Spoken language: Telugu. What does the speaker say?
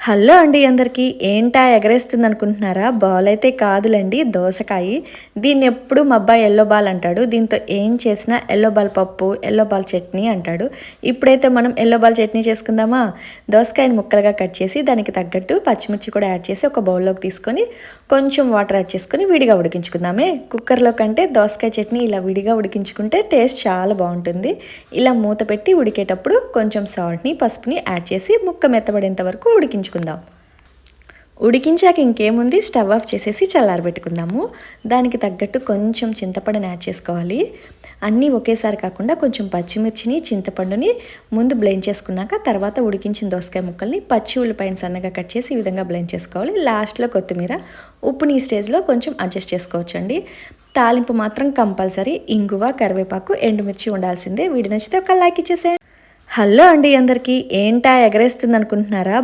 హలో అండి అందరికీ. ఏంటా ఎగరేస్తుంది అనుకుంటున్నారా? బాల్ అయితే కాదులేండి, దోసకాయ. దీన్ని ఎప్పుడు మా అబ్బాయి ఎల్లో బాల్ అంటాడు. దీంతో ఏం చేసినా ఎల్లో బాల్ పప్పు, ఎల్లో బాల్ చట్నీ అంటాడు. ఇప్పుడైతే మనం ఎల్లో బాల్ చట్నీ చేసుకుందామా? దోసకాయని ముక్కలుగా కట్ చేసి దానికి తగ్గట్టు పచ్చిమిర్చి కూడా యాడ్ చేసి ఒక బౌల్లోకి తీసుకొని కొంచెం వాటర్ యాడ్ చేసుకొని విడిగా ఉడికించుకుందామే. కుక్కర్లో కంటే దోసకాయ చట్నీ ఇలా విడిగా ఉడికించుకుంటే టేస్ట్ చాలా బాగుంటుంది. ఇలా మూత పెట్టి ఉడికేటప్పుడు కొంచెం సాల్ట్ని, పసుపుని యాడ్ చేసి ముక్క మెత్తబడేంత వరకు ఉడికించుకుందాం. ఉడికించాక ఇంకేముంది, స్టవ్ ఆఫ్ చేసేసి చల్లారబెట్టుకుందాము. దానికి తగ్గట్టు కొంచెం చింతపండుని యాడ్ చేసుకోవాలి. అన్నీ ఒకేసారి కాకుండా కొంచెం పచ్చిమిర్చిని, చింతపండుని ముందు బ్లెండ్ చేసుకున్నాక తర్వాత ఉడికించిన దోసకాయ ముక్కల్ని పచ్చి ఉల్లిపాయను సన్నగా కట్ చేసి ఈ విధంగా బ్లెండ్ చేసుకోవాలి. లాస్ట్లో కొత్తిమీర, ఉప్పుని ఈ స్టేజ్లో కొంచెం అడ్జస్ట్ చేసుకోవచ్చండి. తాలింపు మాత్రం కంపల్సరీ ఇంగువ, కరివేపాకు, ఎండుమిర్చి ఉండాల్సిందే. వీడియో నచ్చితే ఒక లైక్ ఇచ్చేసేయండి. హలో అండి అందరికీ. ఏంటా ఎగరేస్తుంది అనుకుంటున్నారా?